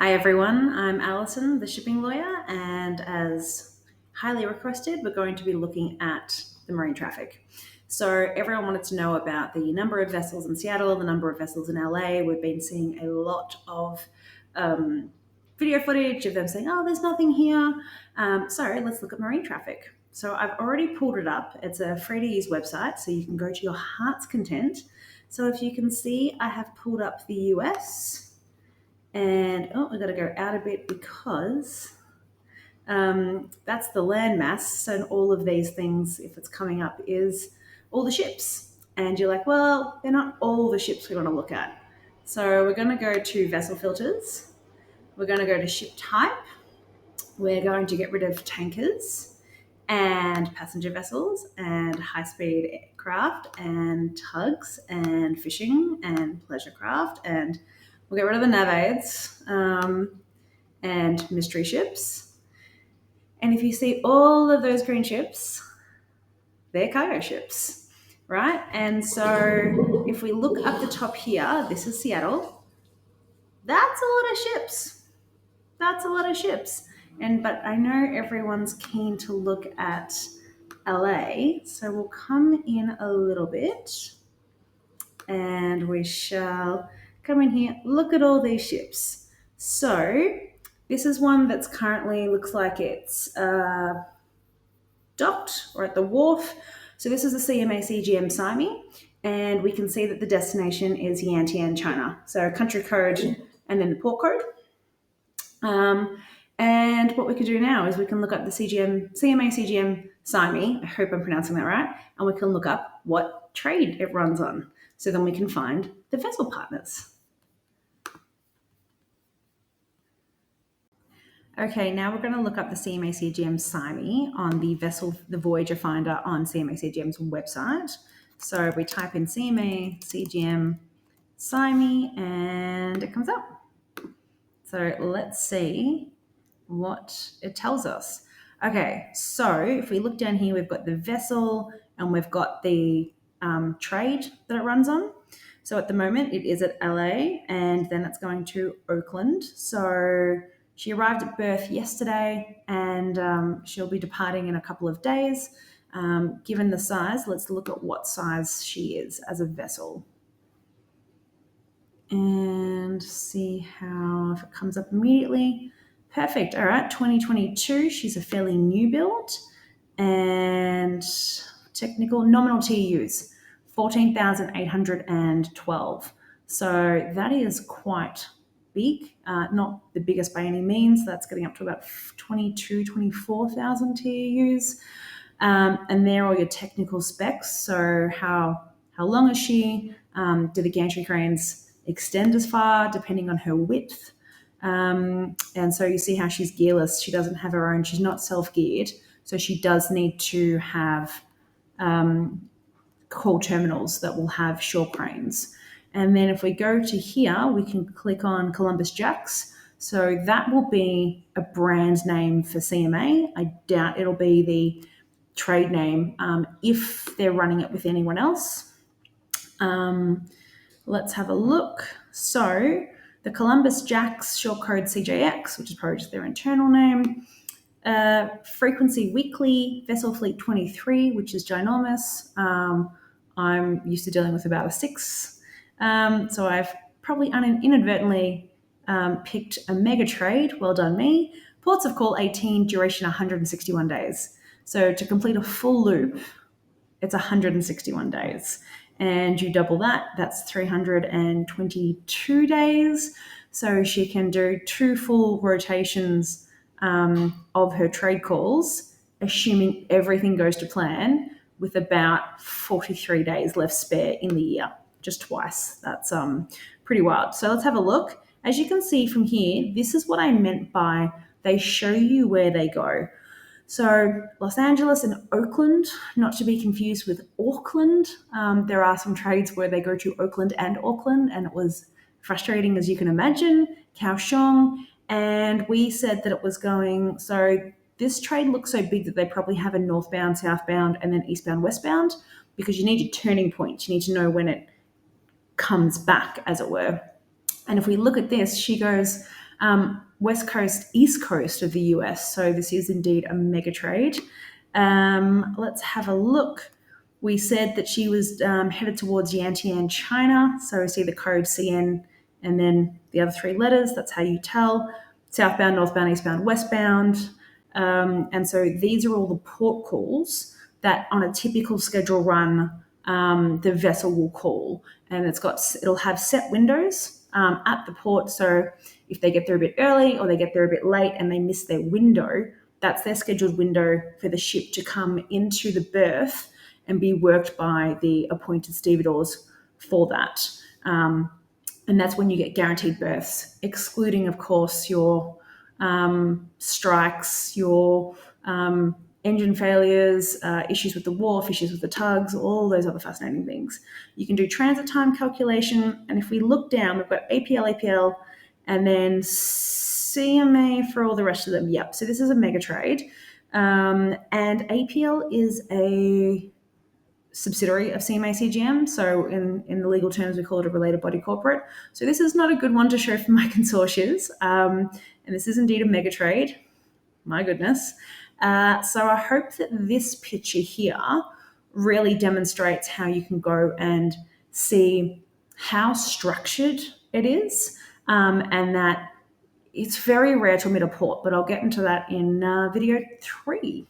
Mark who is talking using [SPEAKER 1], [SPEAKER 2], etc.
[SPEAKER 1] Hi everyone, I'm Alison, the shipping lawyer, and as highly requested, we're going to be looking at the marine traffic. So everyone wanted to know about the number of vessels in Seattle, the number of vessels in LA. We've been seeing a lot of video footage of them saying, oh, there's nothing here. So let's look at marine traffic. So I've already pulled it up. It's a free to use website, so you can go to your heart's content. So if you can see, I have pulled up the US. And I got to go out a bit because that's the land mass. So all of these things, if it's coming up, is all the ships. And you're like, well, they're not all the ships we want to look at. So we're going to go to vessel filters. We're going to go to ship type. We're going to get rid of tankers and passenger vessels and high-speed craft and tugs and fishing and pleasure craft, and we'll get rid of the navaids and mystery ships. And if you see all of those green ships, they're cargo ships, right? And so if we look up the top here, this is Seattle. That's a lot of ships. That's a lot of ships. But I know everyone's keen to look at LA, so we'll come in a little bit and we shall come in here. Look at all these ships. So this is one that's currently looks like it's docked or at the wharf. So this is the CMA CGM Simi, and we can see that the destination is Yantian, China. So country code and then the port code. And what we can do now is we can look up the CMA CGM Simi. I hope I'm pronouncing that right. And we can look up what trade it runs on. So then we can find the vessel partners. Okay, now we're going to look up the CMA CGM Simi on the Voyager Finder on CMA CGM's website. So we type in CMA CGM Simi and it comes up. So let's see what it tells us. Okay, so if we look down here, we've got the vessel and we've got the trade that it runs on. So at the moment it is at LA and then it's going to Oakland. So she arrived at berth yesterday and she'll be departing in a couple of days. Given the size, let's look at what size she is as a vessel and see how, if it comes up immediately. Perfect. All right, 2022. She's a fairly new build and technical nominal TEUs, 14,812. So that is quite big, not the biggest by any means. That's getting up to about 24,000 TEUs. And there are your technical specs. So how long is she? Do the gantry cranes extend as far depending on her width? And so you see how she's gearless. She doesn't have her own, she's not self-geared. So she does need to have call terminals that will have shore cranes. And then if we go to here, we can click on Columbus Jacks. So that will be a brand name for CMA. I doubt it'll be the trade name if they're running it with anyone else. Let's have a look. So the Columbus Jacks short code CJX, which is probably just their internal name. Frequency weekly, vessel fleet 23, which is ginormous. I'm used to dealing with about a 6. So I've probably inadvertently picked a mega trade. Well done me. Ports of call 18, duration 161 days. So to complete a full loop, it's 161 days. And you double that, that's 322 days. So she can do 2 full rotations of her trade calls, assuming everything goes to plan, with about 43 days left spare in the year, just twice. That's pretty wild. So let's have a look. As you can see from here, this is what I meant by they show you where they go. So Los Angeles and Oakland, not to be confused with Auckland. There are some trades where they go to Oakland and Auckland, and it was frustrating, as you can imagine. Kaohsiung, and we said that it was going, so this trade looks so big that they probably have a northbound, southbound, and then eastbound, westbound, because you need your turning point. You need to know when it comes back, as it were. And if we look at this, she goes West Coast, East Coast of the US. So this is indeed a mega trade. Let's have a look. We said that she was headed towards Yantian, China. So we see the code CN and then the other three letters. That's how you tell. Southbound, northbound, eastbound, westbound. And so these are all the port calls that on a typical schedule run, the vessel will call. And it'll have set windows at the port. So if they get there a bit early or they get there a bit late and they miss their window, that's their scheduled window for the ship to come into the berth and be worked by the appointed stevedores for that. And that's when you get guaranteed berths, excluding, of course, your strikes, your engine failures, issues with the wharf, issues with the tugs, all those other fascinating things. You can do transit time calculation, and if we look down, we've got APL, and then CMA for all the rest of them. Yep, so this is a mega trade. And APL is a subsidiary of CMA CGM. So in the legal terms, we call it a related body corporate. So this is not a good one to show for my consortiums. And this is indeed a mega trade. My goodness. So I hope that this picture here really demonstrates how you can go and see how structured it is, and that it's very rare to omit a port, but I'll get into that in video 3.